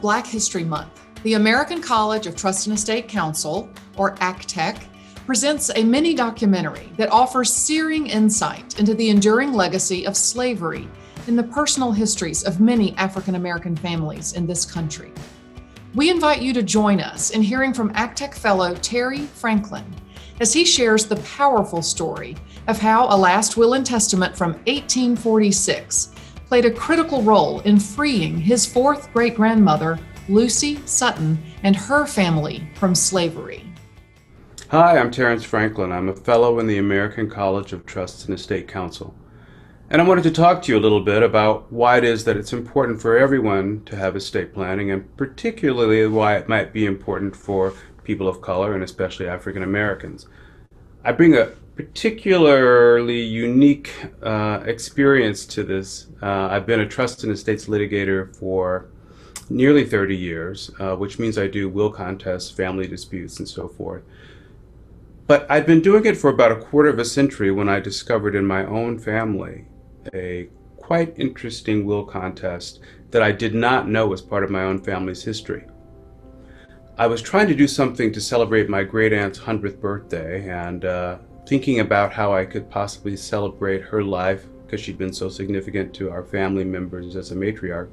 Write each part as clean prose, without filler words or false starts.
Black History Month, the American College of Trust and Estate Counsel, or ACTEC, presents a mini documentary that offers searing insight into the enduring legacy of slavery in the personal histories of many African American families in this country. We invite you to join us in hearing from ACTEC fellow Terry Franklin as he shares the powerful story of how a last will and testament from 1846 played a critical role in freeing his fourth great-grandmother, Lucy Sutton, and her family from slavery. Hi, I'm Terrence Franklin. I'm a fellow in the American College of Trust and Estate Counsel. And I wanted to talk to you a little bit about why it is that it's important for everyone to have estate planning, and particularly why it might be important for people of color and especially African Americans. I bring a particularly unique experience to this. I've been a trust and estates litigator for nearly 30 years, which means I do will contests, family disputes, and so forth. But I've been doing it for about a quarter of a century when I discovered in my own family a quite interesting will contest that I did not know was part of my own family's history. I was trying to do something to celebrate my great-aunt's 100th birthday, and thinking about how I could possibly celebrate her life because she'd been so significant to our family members as a matriarch.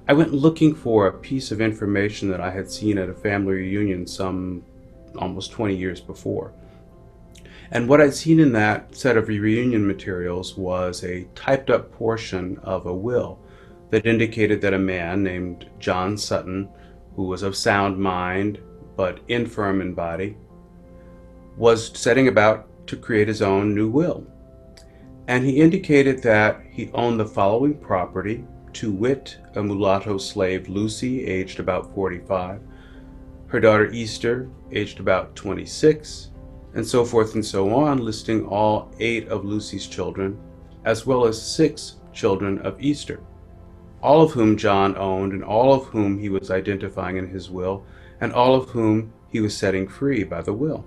I went looking for a piece of information that I had seen at a family reunion some almost 20 years before. And what I'd seen in that set of reunion materials was a typed up portion of a will that indicated that a man named John Sutton, who was of sound mind but infirm in body, was setting about to create his own new will. And he indicated that he owned the following property, to wit, a mulatto slave, Lucy, aged about 45, her daughter Easter, aged about 26, and so forth and so on, listing all 8 of Lucy's children, as well as 6 children of Easter, all of whom John owned and all of whom he was identifying in his will, and all of whom he was setting free by the will.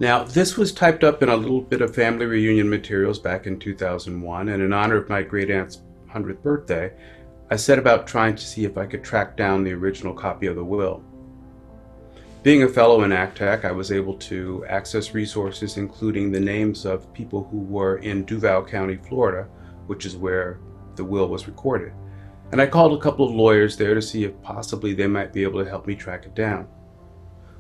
Now, this was typed up in a little bit of family reunion materials back in 2001, and in honor of my great-aunt's 100th birthday, I set about trying to see if I could track down the original copy of the will. Being a fellow in ACTEC, I was able to access resources including the names of people who were in Duval County, Florida, which is where the will was recorded. And I called a couple of lawyers there to see if possibly they might be able to help me track it down.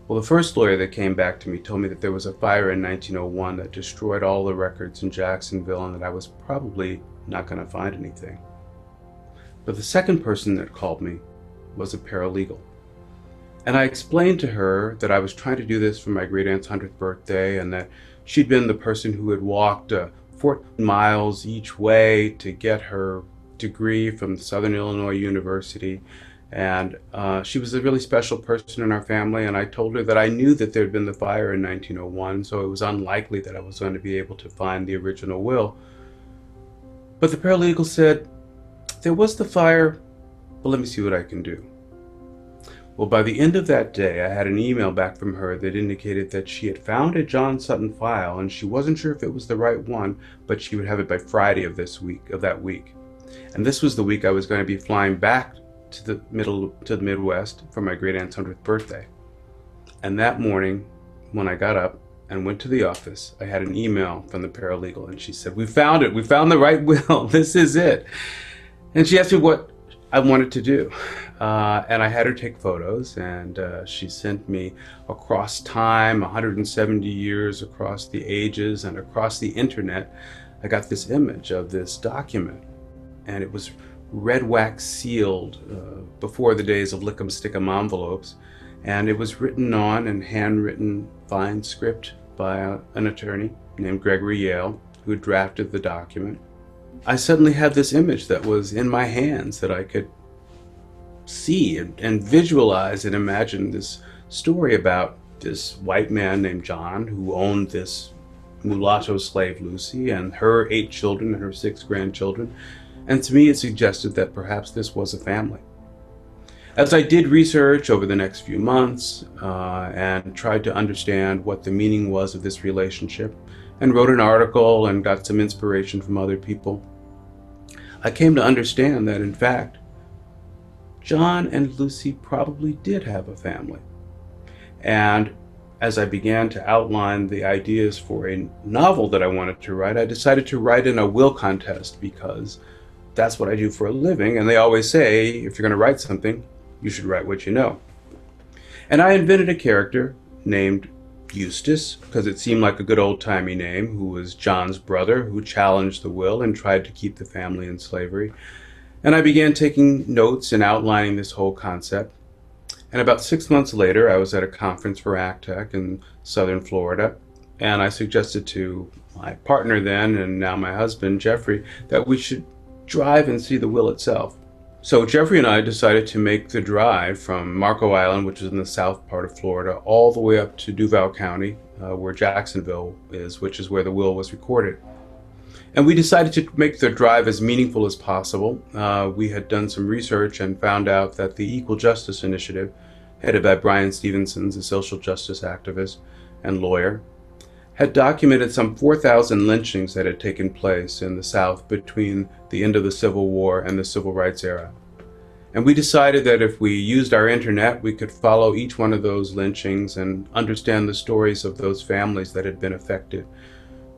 Well, the first lawyer that came back to me told me that there was a fire in 1901 that destroyed all the records in Jacksonville and that I was probably not going to find anything. But the second person that called me was a paralegal. And I explained to her that I was trying to do this for my great-aunt's 100th birthday and that she'd been the person who had walked 14 miles each way to get her degree from Southern Illinois University. And she was a really special person in our family, and I told her that I knew that there had been the fire in 1901, so it was unlikely that I was going to be able to find the original will. But the paralegal said, there was the fire, but let me see what I can do. Well, by the end of that day, I had an email back from her that indicated that she had found a John Sutton file, and she wasn't sure if it was the right one, but she would have it by Friday of that week. And this was the week I was going to be flying back to the Midwest for my great-aunt's 100th birthday. And that morning, when I got up and went to the office, I had an email from the paralegal, and she said, we found it. We found the right will. This is it. And she asked me what I wanted to do. And I had her take photos, and she sent me across time, 170 years, across the ages, and across the internet. I got this image of this document, and it was red wax sealed before the days of lick'em stick'em envelopes, and it was written on in handwritten fine script by an attorney named Gregory Yale, who drafted the document. I suddenly had this image that was in my hands that I could see and visualize and imagine this story about this white man named John who owned this mulatto slave Lucy and her 8 children and her 6 grandchildren. And to me, it suggested that perhaps this was a family. As I did research over the next few months and tried to understand what the meaning was of this relationship, and wrote an article and got some inspiration from other people, I came to understand that, in fact, John and Lucy probably did have a family. And as I began to outline the ideas for a novel that I wanted to write, I decided to write in a will contest because that's what I do for a living. And they always say, if you're going to write something, you should write what you know. And I invented a character named Eustace, because it seemed like a good old-timey name, who was John's brother, who challenged the will and tried to keep the family in slavery. And I began taking notes and outlining this whole concept. And about 6 months later, I was at a conference for ACTEC in southern Florida, and I suggested to my partner then, and now my husband, Jeffrey, that we should drive and see the will itself. So Jeffrey and I decided to make the drive from Marco Island, which is in the south part of Florida, all the way up to Duval County, where Jacksonville is, which is where the will was recorded. And we decided to make the drive as meaningful as possible. We had done some research and found out that the Equal Justice Initiative, headed by Bryan Stevenson, a social justice activist and lawyer, had documented some 4,000 lynchings that had taken place in the South between the end of the Civil War and the Civil Rights era. And we decided that if we used our internet, we could follow each one of those lynchings and understand the stories of those families that had been affected,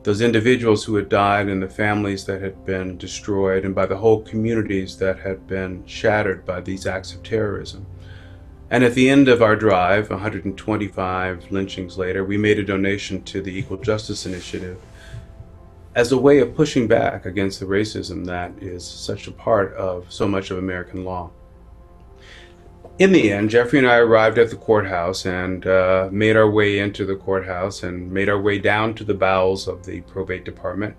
those individuals who had died and the families that had been destroyed, and by the whole communities that had been shattered by these acts of terrorism. And at the end of our drive, 125 lynchings later, we made a donation to the Equal Justice Initiative as a way of pushing back against the racism that is such a part of so much of American law. In the end, Jeffrey and I arrived at the courthouse and made our way into the courthouse and made our way down to the bowels of the probate department.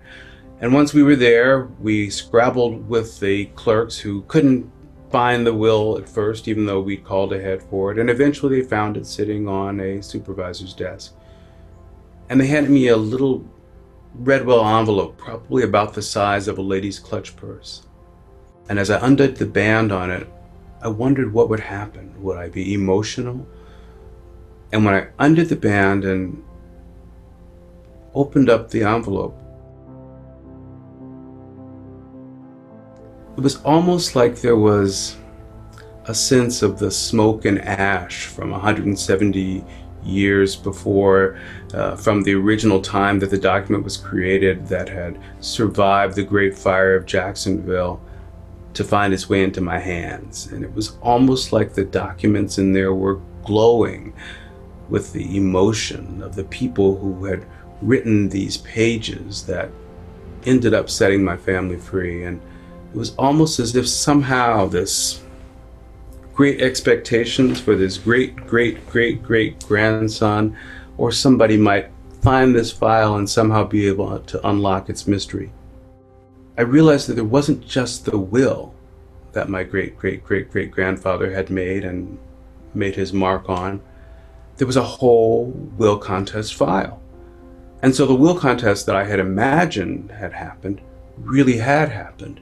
And once we were there, we scrabbled with the clerks who couldn't find the will at first, even though we called ahead for it. And eventually they found it sitting on a supervisor's desk. And they handed me a little Redwell envelope, probably about the size of a lady's clutch purse. And as I undid the band on it, I wondered what would happen. Would I be emotional? And when I undid the band and opened up the envelope, it was almost like there was a sense of the smoke and ash from 170 years before, from the original time that the document was created, that had survived the Great Fire of Jacksonville, to find its way into my hands. And it was almost like the documents in there were glowing with the emotion of the people who had written these pages that ended up setting my family free. And it was almost as if somehow this great expectations for this great-great-great-great-grandson or somebody might find this file and somehow be able to unlock its mystery. I realized that there wasn't just the will that my great-great-great-great-grandfather had made and made his mark on. There was a whole will contest file. And so the will contest that I had imagined had happened really had happened.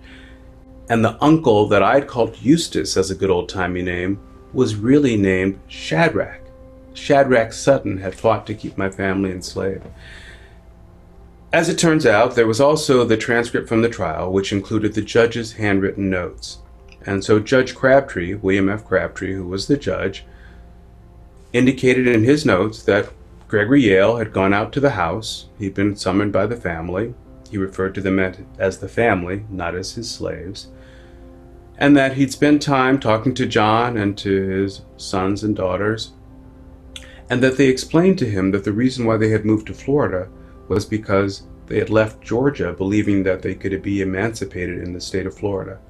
And the uncle that I'd called Eustace as a good old-timey name was really named Shadrach. Shadrach Sutton had fought to keep my family enslaved. As it turns out, there was also the transcript from the trial, which included the judge's handwritten notes. And so Judge Crabtree, William F. Crabtree, who was the judge, indicated in his notes that Gregory Yale had gone out to the house. He'd been summoned by the family. He referred to them as the family, not as his slaves. And that he'd spent time talking to John and to his sons and daughters. And that they explained to him that the reason why they had moved to Florida was because they had left Georgia believing that they could be emancipated in the state of Florida.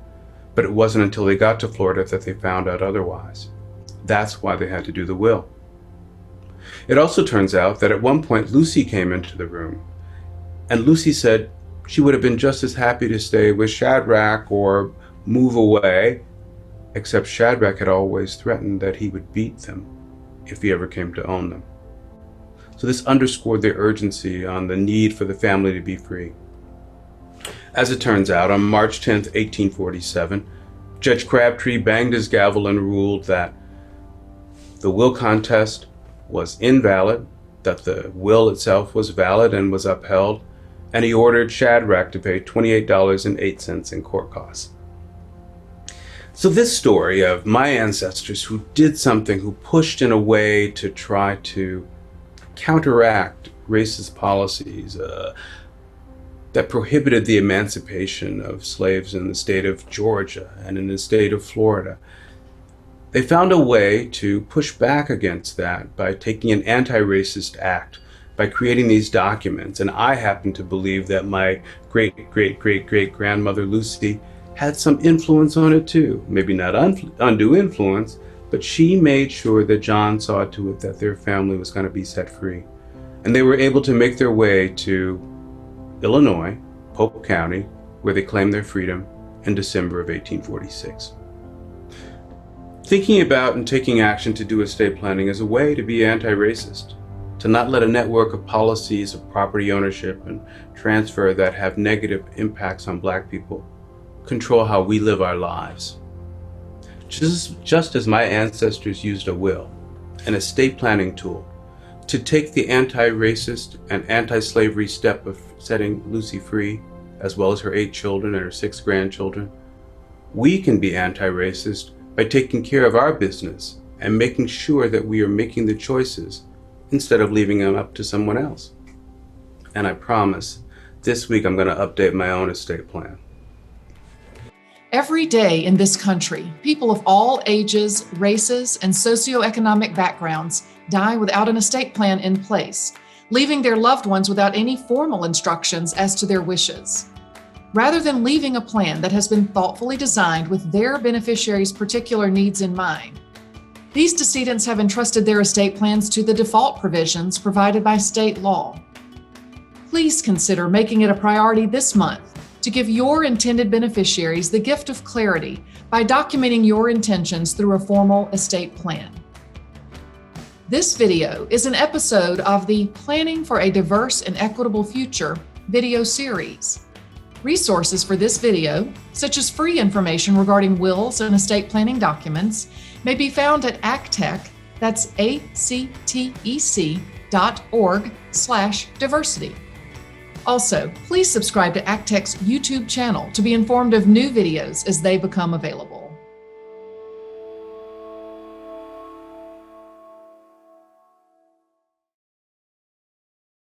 But it wasn't until they got to Florida that they found out otherwise. That's why they had to do the will. It also turns out that at one point Lucy came into the room, and Lucy said she would have been just as happy to stay with Shadrach or move away, except Shadrach had always threatened that he would beat them if he ever came to own them. So this underscored the urgency on the need for the family to be free. As it turns out, on March 10th, 1847, Judge Crabtree banged his gavel and ruled that the will contest was invalid, that the will itself was valid and was upheld, and he ordered Shadrach to pay $28.08 in court costs. So this story of my ancestors who did something, who pushed in a way to try to counteract racist policies that prohibited the emancipation of slaves in the state of Georgia and in the state of Florida. They found a way to push back against that by taking an anti-racist act, by creating these documents. And I happen to believe that my great-great-great-great-grandmother Lucy had some influence on it too. Maybe not undue influence, but she made sure that John saw to it that their family was going to be set free. And they were able to make their way to Illinois, Polk County, where they claimed their freedom in December of 1846. Thinking about and taking action to do estate planning is a way to be anti-racist, to not let a network of policies of property ownership and transfer that have negative impacts on Black people control how we live our lives. Just as my ancestors used a will, an estate planning tool, to take the anti-racist and anti-slavery step of setting Lucy free, as well as her 8 children and her 6 grandchildren, we can be anti-racist by taking care of our business and making sure that we are making the choices instead of leaving them up to someone else. And I promise, this week I'm going to update my own estate plan. Every day in this country, people of all ages, races, and socioeconomic backgrounds die without an estate plan in place, leaving their loved ones without any formal instructions as to their wishes. Rather than leaving a plan that has been thoughtfully designed with their beneficiaries' particular needs in mind, these decedents have entrusted their estate plans to the default provisions provided by state law. Please consider making it a priority this month to give your intended beneficiaries the gift of clarity by documenting your intentions through a formal estate plan. This video is an episode of the Planning for a Diverse and Equitable Future video series. Resources for this video, such as free information regarding wills and estate planning documents, may be found at ACTEC, that's actec.org/diversity. Also, please subscribe to ACTEC's YouTube channel to be informed of new videos as they become available.